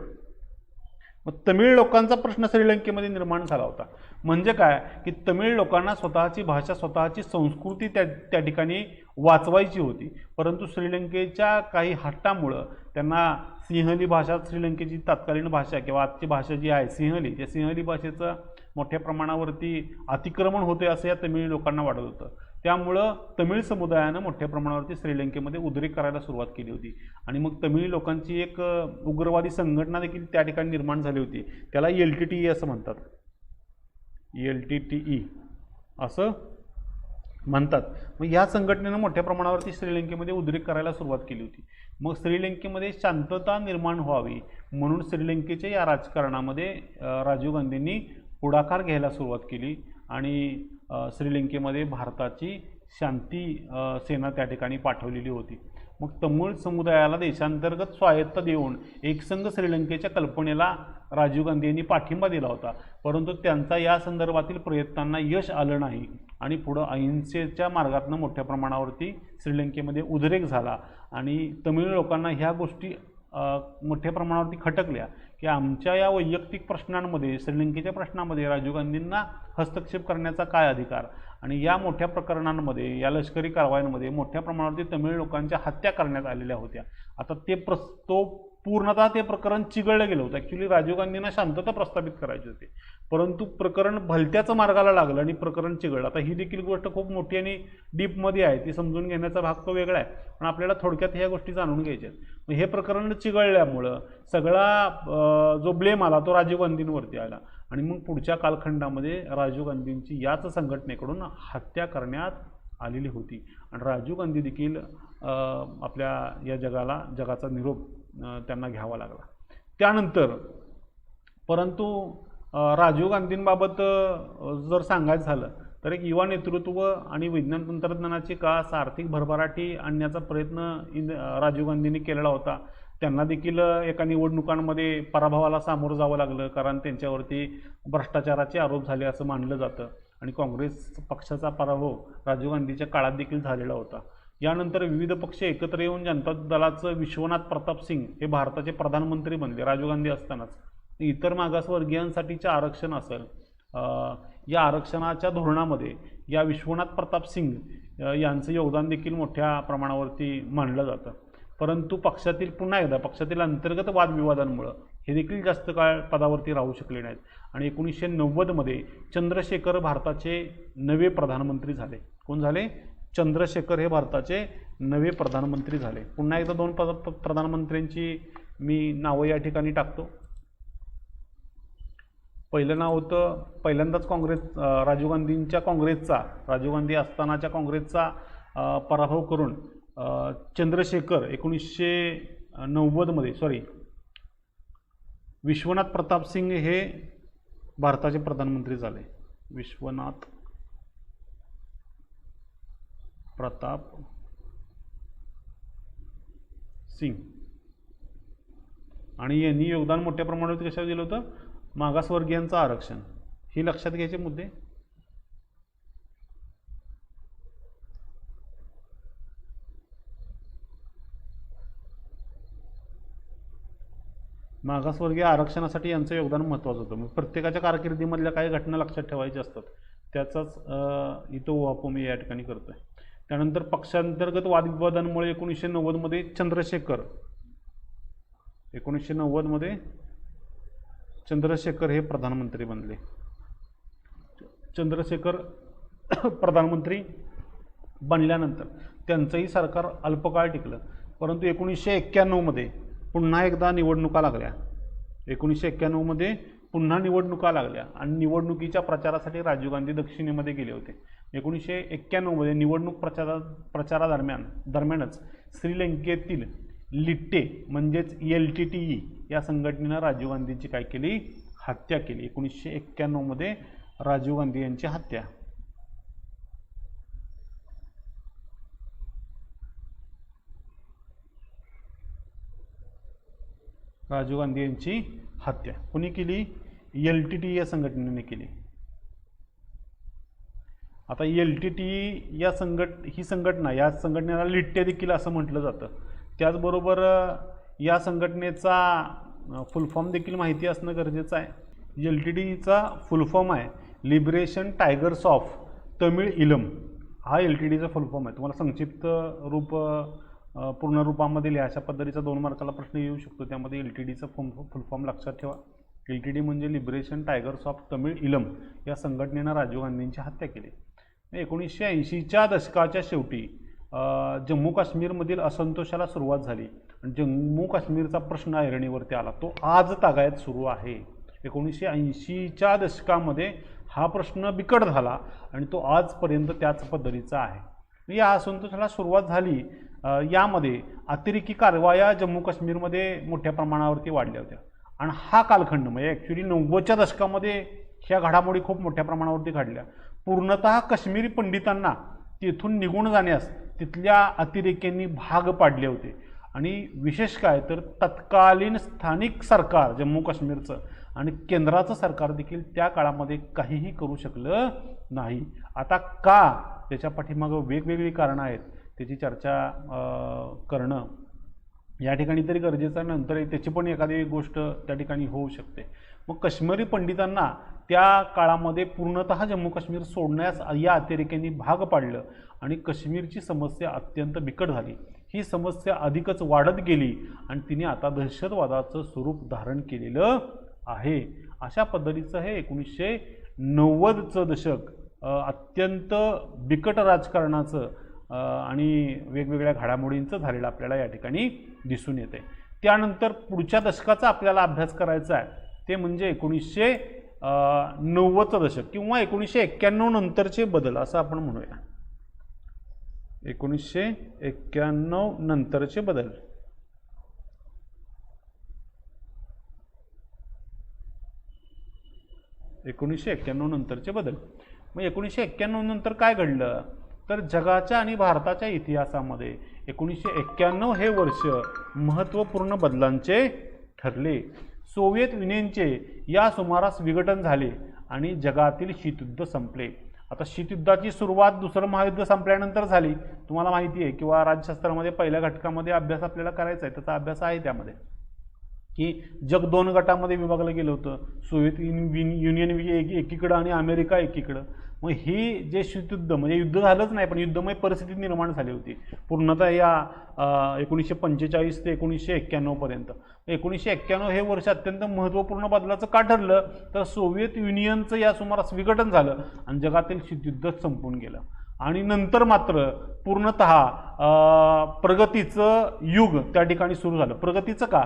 मग तमिळ लोकांचा प्रश्न श्रीलंकेमध्ये निर्माण झाला होता. म्हणजे काय की तमिळ लोकांना स्वतःची भाषा, स्वतःची संस्कृती त्या ठिकाणी वाचवायची होती. परंतु श्रीलंकेच्या काही हट्टामुळं त्यांना सिंहली भाषा, श्रीलंकेची तत्कालीन भाषा किंवा आजची भाषा जी आहे सिंहली, त्या सिंहली भाषेचं मोठ्या प्रमाणावरती अतिक्रमण होते असं या तमिळ लोकांना वाटत होतं. त्यामुळं तमिळ समुदायानं मोठ्या प्रमाणावरती श्रीलंकेमध्ये उद्रेक करायला सुरुवात केली होती आणि मग तमिळ लोकांची एक उग्रवादी संघटना देखील त्या ठिकाणी निर्माण झाली होती. त्याला LTTE असं म्हणतात. LTTE असं म्हणतात. मग या संघटनेनं मोठ्या प्रमाणावरती श्रीलंकेमध्ये उद्रेक करायला सुरुवात केली होती. मग श्रीलंकेमध्ये शांतता निर्माण व्हावी म्हणून श्रीलंकेच्या या राजकारणामध्ये राजीव गांधींनी पुढाकार घ्यायला सुरुवात केली आणि श्रीलंकेमध्ये भारताची शांती सेना त्या ठिकाणी पाठवलेली होती. मग तमिळ समुदायाला देशांतर्गत स्वायत्ता देऊन एकसंघ श्रीलंकेच्या कल्पनेला राजीव गांधी यांनी पाठिंबा दिला होता. परंतु त्यांचा या संदर्भातील प्रयत्नांना यश आलं नाही आणि पुढं अहिंसेच्या मार्गातून मोठ्या प्रमाणावरती श्रीलंकेमध्ये उद्रेक झाला आणि तमिळ लोकांना ह्या गोष्टी मोठ्या प्रमाणावरती खटकल्या की आमच्या या वैयक्तिक प्रश्नांमध्ये, श्रीलंकेच्या प्रश्नामध्ये राजीव गांधींना हस्तक्षेप करण्याचा काय अधिकार, आणि या मोठ्या प्रकरणांमध्ये, या लष्करी कारवायांमध्ये मोठ्या प्रमाणावरती तमिळ लोकांच्या हत्या करण्यात आलेल्या होत्या. आता तो पूर्णतः ते प्रकरण चिघळलं गेलं होतं. ॲक्च्युली राजीव गांधींना शांतता प्रस्थापित करायची होती, परंतु प्रकरण भलत्याचं मार्गाला लागलं आणि प्रकरण चिघळलं. आता ही देखील गोष्ट खूप मोठी आणि डीपमध्ये आहे, ती समजून घेण्याचा भाग तो वेगळा आहे, पण आपल्याला थोडक्यात ह्या गोष्टी जाणून घ्यायच्या आहेत. मग हे प्रकरण चिघळल्यामुळं सगळा जो ब्लेम आला तो राजीव गांधींवरती आला, आणि मग पुढच्या कालखंडामध्ये राजीव गांधींची याच संघटनेकडून हत्या करण्यात आलेली होती. आणि राजीव गांधी देखील आपल्या या जगाचा निरोप त्यांना घ्यावा लागला त्यानंतर. परंतु राजीव गांधींबाबत जर सांगायचं झालं तर एक युवा नेतृत्व आणि विज्ञान तंत्रज्ञानाची कास, आर्थिक भरभराटी आणण्याचा प्रयत्न राजीव गांधींनी केलेला होता. त्यांना देखील एका निवडणुकांमध्ये पराभवाला सामोरं जावं लागलं, कारण त्यांच्यावरती भ्रष्टाचाराचे आरोप झाले असं मानलं जातं, आणि काँग्रेस पक्षाचा पराभव राजीव गांधीच्या काळात देखील झालेला होता. यानंतर विविध पक्ष एकत्र येऊन जनता दलाचं विश्वनाथ प्रताप सिंग हे भारताचे प्रधानमंत्री बनले राजीव गांधी असतानाच. इतर मागासवर्गीयांसाठीचं आरक्षण असेल, या आरक्षणाच्या धोरणामध्ये या विश्वनाथ प्रताप सिंग यांचं योगदान देखील मोठ्या प्रमाणावरती मानलं जातं. परंतु पक्षातील अंतर्गत वादविवादांमुळं हे देखील जास्त काळ पदावरती राहू शकले नाहीत, आणि 1990मध्ये चंद्रशेखर भारताचे नवे प्रधानमंत्री झाले. कोण झाले? चंद्रशेखर हे भारताचे नवे प्रधानमंत्री झाले. पुन्हा एकदा दोन प्रधानमंत्र्यांची मी नावं या ठिकाणी टाकतो. पहिलं नाव होतं, पहिल्यांदाच राजीव गांधी असतानाच्या काँग्रेसचा पराभव करून चंद्रशेखर 1990मध्ये विश्वनाथ प्रताप सिंग हे भारताचे प्रधानमंत्री झाले. विश्वनाथ प्रताप सिंग, आणि यांनी योगदान मोठ्या प्रमाणात कशावर दिलं होतं? मागासवर्गीयांचं आरक्षण. हे लक्षात घ्यायचे मुद्दे. मागासवर्गीय आरक्षणासाठी यांचं योगदान महत्त्वाचं होतं. मग प्रत्येकाच्या कारकिर्दीमधल्या काही घटना लक्षात ठेवायच्या असतात, त्याचाच इथं उहापोह मी या ठिकाणी करतो आहे. त्यानंतर पक्षांतर्गत वादविवादांमुळे 1990मध्ये चंद्रशेखर हे प्रधानमंत्री बनले. चंद्रशेखर प्रधानमंत्री बनल्यानंतर त्यांचंही सरकार अल्पकाळ टिकलं, परंतु 1991मध्ये पुन्हा एकदा निवडणुका लागल्या. 1991मध्ये पुन्हा निवडणुका लागल्या, आणि निवडणुकीच्या प्रचारासाठी राजीव गांधी दक्षिणेमध्ये गेले होते. 1991मध्ये निवडणूक प्रचारादरम्यानच श्रीलंकेतील लिट्टे म्हणजेच LTTE या संघटनेनं राजीव गांधींची काय केली? हत्या केली. 1991मध्ये राजीव गांधी यांची हत्या. राजीव गांधी यांची हत्या कोणी केली? LTTE या संघटनेने केली. आता LTTE या संघटनेला लिट्टे देखील असं म्हटलं जातं. त्याचबरोबर या संघटनेचा फुल फॉर्म देखील माहिती असणं गरजेचं आहे. LTTEचा फुल फॉर्म आहे लिबरेशन टायगर्स ऑफ तमिळ इलम. हा LTTEचा फुल फॉर्म आहे. तुम्हाला संक्षिप्त रूप पूर्ण रूपामध्ये लिहा अशा पद्धतीचा 2 मार्काला प्रश्न येऊ शकतो. त्यामध्ये LTTEचा फुल फॉर्म लक्षात ठेवा. LTTE म्हणजे लिबरेशन टायगर्स ऑफ तमिळ इलम या संघटनेनं राजीव गांधींची हत्या केली. 1980च्या दशकाच्या शेवटी जम्मू काश्मीरमधील असंतोषाला सुरुवात झाली, आणि जम्मू काश्मीरचा प्रश्न ऐरणीवरती आला. तो आज तागायत सुरू आहे. 1980च्या दशकामध्ये हा प्रश्न बिकट झाला, आणि तो आजपर्यंत त्याच पद्धतीचा आहे. या असंतोषाला सुरुवात झाली, यामध्ये अतिरेकी कारवाया जम्मू काश्मीरमध्ये मोठ्या प्रमाणावरती वाढल्या होत्या, आणि हा कालखंड म्हणजे ॲक्च्युली 90च्या दशकामध्ये ह्या घडामोडी खूप मोठ्या प्रमाणावरती घडल्या. पूर्णतः काश्मीरी पंडितांना तिथून निघून जाण्यास तिथल्या अतिरेक्यांनी भाग पाडले होते, आणि विशेष काय तर तत्कालीन स्थानिक सरकार जम्मू काश्मीरचं आणि केंद्राचं सरकार देखील त्या काळामध्ये काहीही करू शकलं नाही. आता का? त्याच्या पाठीमागं वेगवेगळी कारणं आहेत, त्याची चर्चा करणं या ठिकाणी तरी गरजेचं आहे, नंतर त्याची पण एखादी गोष्ट त्या ठिकाणी होऊ शकते. मग काश्मीरी पंडितांना त्या काळामध्ये पूर्णतः जम्मू काश्मीर सोडण्यास या अतिरेक्यांनी भाग पाडलं आणि काश्मीरची समस्या अत्यंत बिकट झाली. ही समस्या अधिकच वाढत गेली आणि तिने आता दहशतवादाचं स्वरूप धारण केलेलं आहे. अशा पद्धतीचं हे 1990चं दशक अत्यंत बिकट राजकारणाचं आणि वेगवेगळ्या घडामोडींचं झालेलं आपल्याला या ठिकाणी दिसून येते. त्यानंतर पुढच्या दशकाचा आपल्याला अभ्यास करायचा आहे ते म्हणजे 1990चं दशक किंवा 1991 नंतरचे बदल असं आपण म्हणूया. 1991 नंतरचे बदल. नंतरचे बदल. मग 1991 नंतर काय घडलं तर जगाच्या आणि भारताच्या इतिहासामध्ये 1991 हे वर्ष महत्त्वपूर्ण बदलांचे ठरले. सोव्हिएत युनियनचे या सुमारास विघटन झाले आणि जगातील शीतयुद्ध संपले. आता शीतयुद्धाची सुरुवात दुसरं महायुद्ध संपल्यानंतर झाली, तुम्हाला माहिती आहे, किंवा राज्यशास्त्रामध्ये पहिल्या घटकामध्ये अभ्यास आपल्याला करायचा आहे, त्याचा अभ्यास आहे त्यामध्ये, की जग 2 गटामध्ये विभागलं गेलं होतं. सोव्हिएत युनियन एकीकडं आणि अमेरिका एकीकडं. मग ही जे शीतयुद्ध म्हणजे युद्ध झालंच नाही पण युद्धमय परिस्थिती निर्माण झाली होती पूर्णतः या 1945 ते 1991 पर्यंत. 1991 हे वर्ष अत्यंत महत्त्वपूर्ण बदलाचं का ठरलं तर सोव्हिएत युनियनचं या सुमारास विघटन झालं आणि जगातील शीतयुद्ध संपून गेलं. आणि नंतर मात्र पूर्णतः प्रगतीचं युग त्या ठिकाणी सुरू झालं. प्रगतीचं का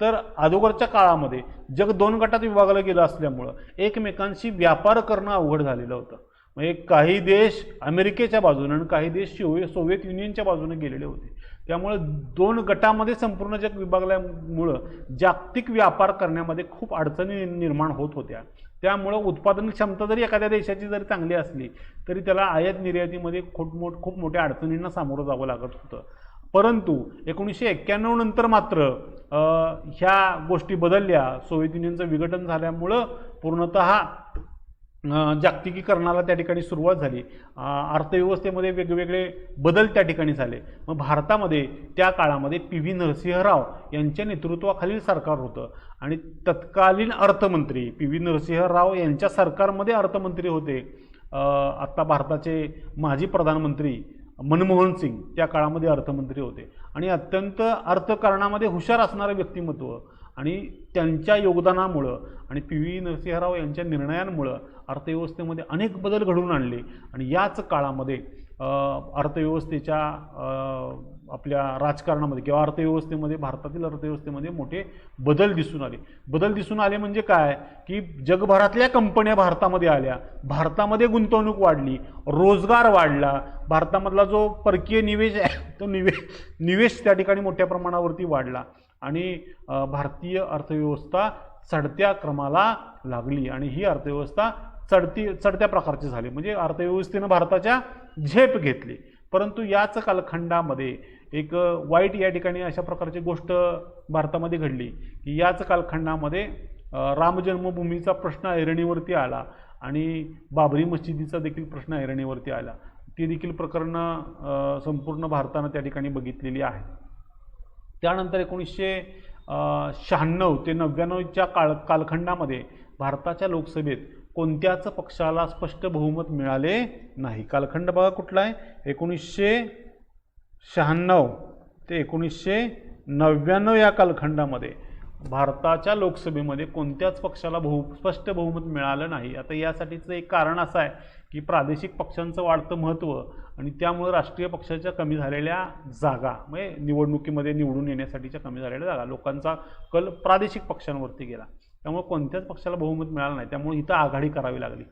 तर अगोदरच्या काळामध्ये जग 2 गटात विभागलं गेलं असल्यामुळं एकमेकांशी व्यापार करणं अवघड झालेलं होतं. म्हणजे काही देश अमेरिकेच्या बाजूने आणि काही देश सोव्हिएत युनियनच्या बाजूने गेलेले होते. त्यामुळे 2 गटामध्ये संपूर्ण जग विभागल्यामुळं जागतिक व्यापार करण्यामध्ये खूप अडचणी निर्माण होत होत्या. त्यामुळं उत्पादन क्षमता जरी एखाद्या देशाची जरी चांगली असली तरी त्याला आयात निर्यातीमध्ये खूप मोठ्या अडचणींना सामोरं जावं लागत होतं. परंतु 1991 नंतर मात्र ह्या गोष्टी बदलल्या. सोव्हिएत युनियनचं विघटन झाल्यामुळं पूर्णतः जागतिकीकरणाला त्या ठिकाणी सुरुवात झाली. अर्थव्यवस्थेमध्ये वेगवेगळे बदल त्या ठिकाणी झाले. मग भारतामध्ये त्या काळामध्ये PV नरसिंहराव यांच्या नेतृत्वाखालील सरकार होतं आणि तत्कालीन अर्थमंत्री PV नरसिंहराव यांच्या सरकारमध्ये अर्थमंत्री होते आत्ता भारताचे माजी प्रधानमंत्री मनमोहन सिंग त्या काळामध्ये अर्थमंत्री होते आणि अत्यंत अर्थकारणामध्ये हुशार असणारं व्यक्तिमत्व आणि त्यांच्या योगदानामुळं आणि PV नरसिंहराव यांच्या निर्णयांमुळं अर्थव्यवस्थेमध्ये अनेक बदल घडवून आणले आणि याच काळामध्ये अर्थव्यवस्थेच्या आपल्या राजकारणामध्ये किंवा अर्थव्यवस्थेमध्ये भारतातील अर्थव्यवस्थेमध्ये मोठे बदल दिसून आले. बदल दिसून आले म्हणजे काय की जगभरातल्या कंपन्या भारतामध्ये आल्या, भारतामध्ये गुंतवणूक वाढली, रोजगार वाढला, भारतामधला जो परकीय निवेश आहे तो निवेश त्या ठिकाणी मोठ्या प्रमाणावरती वाढला आणि भारतीय अर्थव्यवस्था चढत्या क्रमाला लागली आणि ही अर्थव्यवस्था चढत्या प्रकारची झाली. म्हणजे अर्थव्यवस्थेनं भारताच्या झेप घेतली. परंतु याच कालखंडामध्ये एक वाईट या ठिकाणी अशा प्रकारची गोष्ट भारतामध्ये घडली की याच कालखंडामध्ये राम जन्मभूमीचा प्रश्न ऐरणीवरती आला आणि बाबरी मशिदीचा देखील प्रश्न ऐरणीवरती आला. ती देखील प्रकरणं संपूर्ण भारतानं त्या ठिकाणी बघितलेली आहेत. त्यानंतर 1996 ते 99च्या कालखंडामध्ये भारताच्या लोकसभेत कोणत्याच पक्षाला स्पष्ट बहुमत मिळाले नाही. कालखंड बघा कुठला आहे 1996 ते 1999 या कालखंडामध्ये भारताच्या लोकसभेमध्ये कोणत्याच पक्षाला स्पष्ट बहुमत मिळालं नाही. आता यासाठीचं एक कारण असं आहे की प्रादेशिक पक्षांचं वाढतं महत्त्व आणि त्यामुळे राष्ट्रीय पक्षाच्या कमी झालेल्या जागा म्हणजे निवडणुकीमध्ये निवडून येण्यासाठीच्या कमी झालेल्या जागा लोकांचा कल प्रादेशिक पक्षांवरती गेला. त्यामुळे कोणत्याच पक्षाला बहुमत मिळालं नाही. त्यामुळे इथं आघाडी करावी लागली.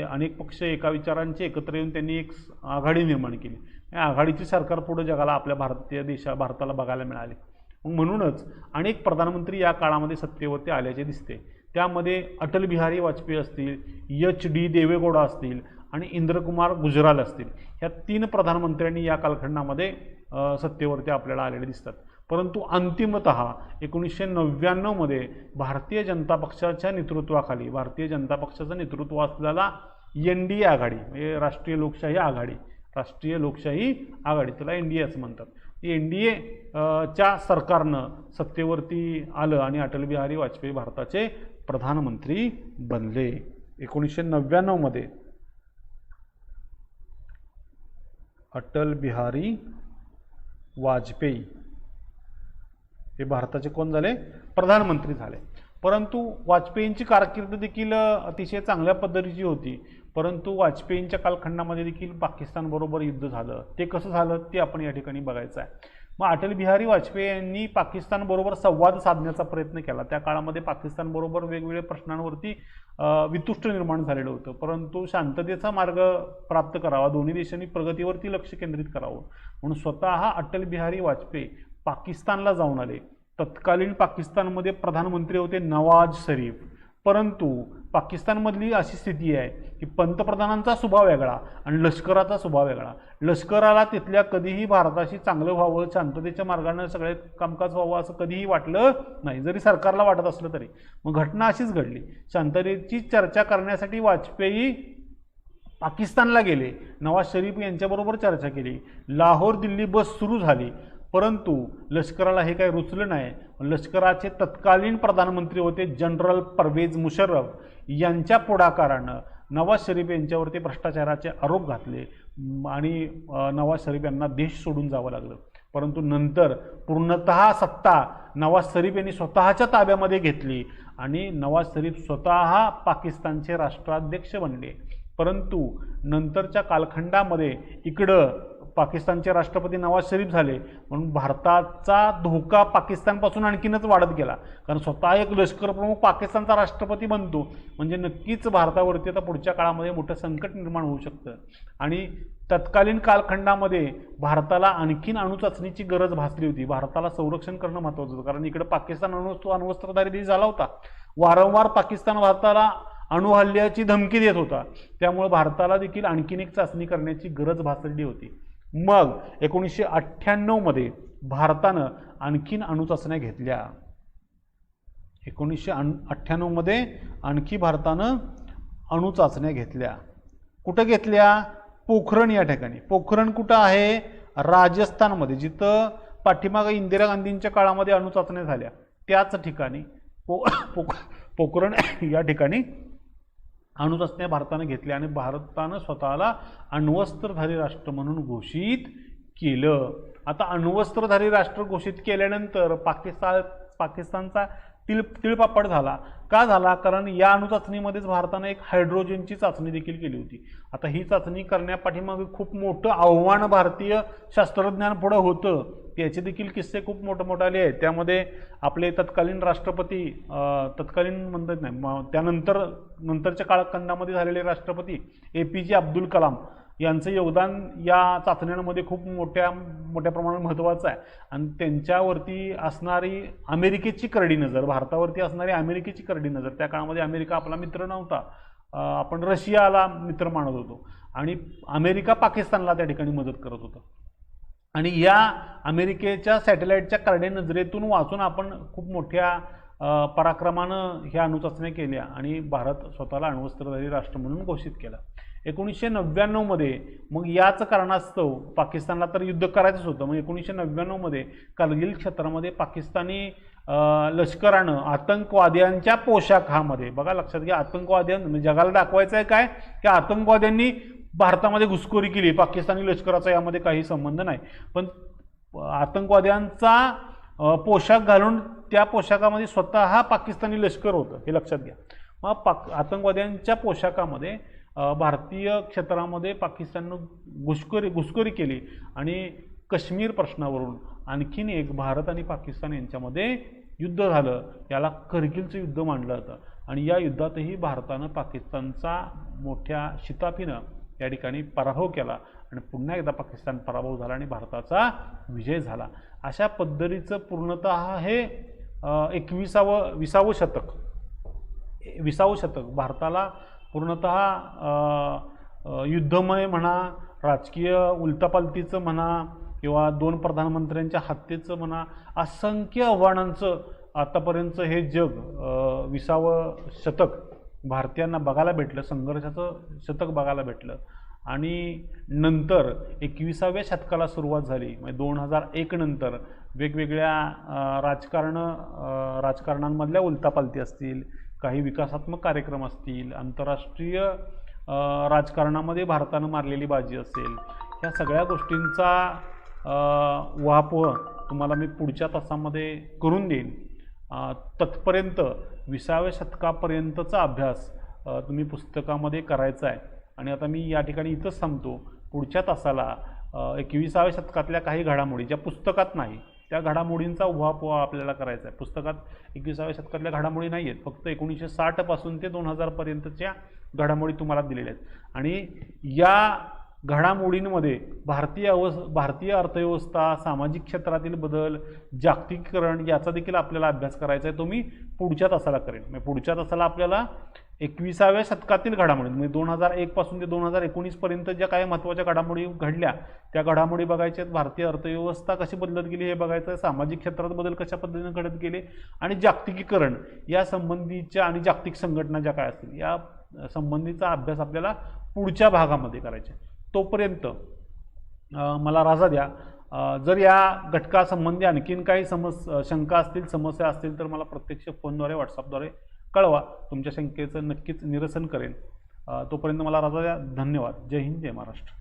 अनेक पक्ष एका विचारांचे एकत्र येऊन त्यांनी एक आघाडी निर्माण केली. या आघाडीची सरकार पुढे जगाला आपल्या भारताला बघायला मिळाले. मग म्हणूनच अनेक प्रधानमंत्री या काळामध्ये सत्तेवरती आल्याचे दिसते. त्यामध्ये अटल बिहारी वाजपेयी असतील, HD देवेगौडा असतील आणि इंद्रकुमार गुजराल असतील. ह्या 3 प्रधानमंत्र्यांनी या कालखंडामध्ये सत्तेवरती आपल्याला आलेले दिसतात. परंतु अंतिमतः 1999 मध्ये भारतीय जनता पक्षाच्या नेतृत्वाखाली भारतीय जनता पक्षाचं नेतृत्व असलेला NDA आघाडी म्हणजे राष्ट्रीय लोकशाही आघाडी त्याला NDA असं म्हणतात. NDA च्या सरकारनं सत्तेवरती आलं आणि अटल बिहारी वाजपेयी भारताचे प्रधानमंत्री बनले 1999 मध्ये। अटल बिहारी वाजपेयी हे भारताचे कोण झाले? प्रधानमंत्री झाले। परंतु वाजपेयींची कारकीर्द देखील अतिशय चांगल्या पद्धतीची होती, परंतु वाजपेयींच्या कालखंडामध्ये देखील पाकिस्तानबरोबर युद्ध झालं। ते कसं झालं ते आपण या ठिकाणी बघायचं आहे। मग अटल बिहारी वाजपेयी यांनी पाकिस्तानबरोबर संवाद साधण्याचा प्रयत्न केला। त्या काळामध्ये पाकिस्तानबरोबर वेगवेगळ्या प्रश्नांवरती वितुष्ट निर्माण झालेलं होतं, परंतु शांततेचा मार्ग प्राप्त करावा, दोन्ही देशांनी प्रगतीवरती लक्ष केंद्रित करावं म्हणून स्वतः अटल बिहारी वाजपेयी पाकिस्तानला जाऊन आले। तत्कालीन पाकिस्तानमध्ये प्रधानमंत्री होते नवाज शरीफ, परंतु पाकिस्तानमधली अशी स्थिती आहे की पंतप्रधानांचा स्वभाव वेगळा आणि लष्कराचा स्वभाव वेगळा। लष्कराला तिथल्या कधीही भारताशी चांगलं व्हावं, शांततेच्या मार्गाने सगळे कामकाज व्हावं असं कधीही वाटलं नाही, जरी सरकारला वाटत असलं तरी। मग घटना अशीच घडली। शांततेची चर्चा करण्यासाठी वाजपेयी पाकिस्तानला गेले, नवाज शरीफ यांच्याबरोबर चर्चा केली, लाहोर दिल्ली बस सुरू झाली, परंतु लष्कराला हे काही रुचलं नाही। लष्कराचे तत्कालीन प्रधानमंत्री होते जनरल परवेज मुशर्रफ यांच्या पुढाकारानं नवाज शरीफ यांच्यावरती भ्रष्टाचाराचे आरोप घातले आणि नवाज शरीफ यांना देश सोडून जावं लागलं। परंतु नंतर पूर्णतः सत्ता नवाज शरीफ यांनी स्वतःच्या ताब्यामध्ये घेतली आणि नवाज शरीफ स्वतः पाकिस्तानचे राष्ट्राध्यक्ष बनले। परंतु नंतरच्या कालखंडामध्ये इकडं पाकिस्तानचे राष्ट्रपती नवाज शरीफ झाले म्हणून भारताचा धोका पाकिस्तानपासून आणखीनच वाढत गेला, कारण स्वतः एक लष्कर प्रमुख पाकिस्तानचा राष्ट्रपती बनतो म्हणजे नक्कीच भारतावरती आता पुढच्या काळामध्ये मोठं संकट निर्माण होऊ शकतं। आणि तत्कालीन कालखंडामध्ये भारताला आणखीन अणुचाचणीची गरज भासली होती। भारताला संरक्षण करणं महत्त्वाचं होतं, कारण इकडे पाकिस्तान अण्वस्त्रधारी देश झाला होता, वारंवार पाकिस्तान भारताला अणुहल्ल्याची धमकी देत होता, त्यामुळे भारताला देखील आणखीन एक चाचणी करण्याची गरज भासलेली होती। मग 1998 मध्ये भारतानं आणखीन अणुचाचण्या घेतल्या। 1998 मध्ये आणखी भारतानं अणुचाचण्या घेतल्या। कुठं घेतल्या? पोखरण या ठिकाणी। पोखरण कुठं आहे? राजस्थानमध्ये, जिथं पाठीमागे इंदिरा गांधींच्या काळामध्ये अणुचाचण्या झाल्या त्याच ठिकाणी पोखरण या ठिकाणी अणुचाचण्या भारतानं घेतल्या आणि भारतानं स्वतःला अण्वस्त्रधारी राष्ट्र म्हणून घोषित केलं। आता अण्वस्त्रधारी राष्ट्र घोषित केल्यानंतर पाकिस्तानचा तिळपापड झाला। का झाला? कारण या अणुचाचणीमध्येच भारतानं एक हायड्रोजनची चाचणी देखील केली होती। आता ही चाचणी करण्यापाठीमागे खूप मोठं आव्हान भारतीय शास्त्रज्ञांपुढे होतं, त्याचे देखील किस्से खूप मोठमोठाले आहेत। त्यामध्ये आपले तत्कालीन राष्ट्रपती, तत्कालीन म्हणतात नाही, नंतरच्या कालखंडामध्ये झालेले राष्ट्रपती APJ अब्दुल कलाम यांचं योगदान या चाचण्यांमध्ये खूप मोठ्या प्रमाणात महत्त्वाचं आहे। आणि त्यांच्यावरती असणारी अमेरिकेची करडी नजर, भारतावरती असणारी अमेरिकेची करडी नजर, त्या काळामध्ये अमेरिका आपला मित्र नव्हता, आपण रशियाला मित्र मानत होतो आणि अमेरिका पाकिस्तानला त्या ठिकाणी मदत करत होतं। आणि या अमेरिकेच्या सॅटेलाईटच्या करड्या नजरेतून वाचून आपण खूप मोठ्या पराक्रमानं ह्या अणुचाचण्या केल्या आणि भारत स्वतःला अण्वस्त्रधारी राष्ट्र म्हणून घोषित केला। 1999 मध्ये मग याच कारणास्तव पाकिस्तानला तर युद्ध करायचंच होतं, मग 1999 मध्ये कारगिल क्षेत्रामध्ये पाकिस्तानी लष्करानं आतंकवाद्यांच्या पोशाखामध्ये, बघा लक्षात घ्या, आतंकवाद्यांनी जगाला दाखवायचं आहे काय की आतंकवाद्यांनी भारतामध्ये घुसखोरी केली, पाकिस्तानी लष्कराचा यामध्ये काही संबंध नाही, पण आतंकवाद्यांचा पोशाख घालून त्या पोशाखामध्ये स्वतः पाकिस्तानी लष्कर होतं, हे लक्षात घ्या। मग आतंकवाद्यांच्या पोशाखामध्ये भारतीय क्षेत्रामध्ये पाकिस्ताननं घुसखोरी केली आणि काश्मीर प्रश्नावरून आणखीन एक भारत आणि पाकिस्तान यांच्यामध्ये युद्ध झालं, याला करगिलचं युद्ध मानलं जातं। आणि या युद्धातही भारतानं पाकिस्तानचा मोठ्या शिताफीनं या ठिकाणी पराभव केला आणि पुन्हा एकदा पाकिस्तान पराभव झाला आणि भारताचा विजय झाला। अशा पद्धतीचं पूर्णतः हे 20 शतक भारताला पूर्णतः युद्धमय म्हणा, राजकीय उलटापालटीचं म्हणा किंवा दोन प्रधानमंत्र्यांच्या हत्येचं म्हणा, असंख्य आव्हानांचं आतापर्यंतचं हे जग 20 शतक भारतीयांना बघायला भेटलं, संघर्षाचं शतक बघायला भेटलं। आणि नंतर 21व्या शतकाला सुरुवात झाली, म्हणजे 2001 नंतर वेगवेगळ्या राजकारणांमधल्या उलथापालथी असतील, काही विकासात्मक कार्यक्रम असतील, आंतरराष्ट्रीय राजकारणामध्ये भारतानं मारलेली बाजी असेल, ह्या सगळ्या गोष्टींचा उहापोह तुम्हाला मी पुढच्या तासामध्ये करून देईन. तत्पर्यंत 20व्या शतकापर्यंतचा अभ्यास तुम्ही पुस्तकामध्ये करायचा आहे. आणि आता मी या ठिकाणी इथंच थांबतो. पुढच्या तासाला 21व्या शतकातल्या काही घडामोडी ज्या पुस्तकात नाही, त्या घडामोडींचा उहापोह आपल्याला करायचा आहे. पुस्तकात 21व्या शतकातल्या घडामोडी नाही आहेत, फक्त 1960 पासून ते 2000 पर्यंतच्या घडामोडी तुम्हाला दिलेल्या आहेत. आणि या घडामोडींमध्ये भारतीय अर्थव्यवस्था, सामाजिक क्षेत्रातील बदल, जागतिकीकरण याचा देखील आपल्याला अभ्यास करायचा आहे. तो मी पुढच्या तासाला करेन. म्हणजे पुढच्या तासाला आपल्याला 21व्या शतकातील घडामोडी, म्हणजे 2001 पासून ते 2019 पर्यंत ज्या काही महत्त्वाच्या घडामोडी घडल्या त्या घडामोडी बघायच्या आहेत. भारतीय अर्थव्यवस्था कशी बदलत गेली हे बघायचं आहे. सामाजिक क्षेत्रात बदल कशा पद्धतीने घडत गेले आणि जागतिकीकरण या संबंधीच्या आणि जागतिक संघटना ज्या काय असतील या संबंधीचा अभ्यास आपल्याला पुढच्या भागामध्ये करायचा आहे. तोपर्यंत मला राजा द्या. जर या घटकासंबंधी आणखीन काही शंका असतील, समस्या असतील तर मला प्रत्यक्ष फोनद्वारे, व्हॉट्सअपद्वारे कळवा. तुमच्या शंकेचं नक्कीच निरसन करेन. तोपर्यंत मला राजा द्या. धन्यवाद. जय हिंद, जय महाराष्ट्र.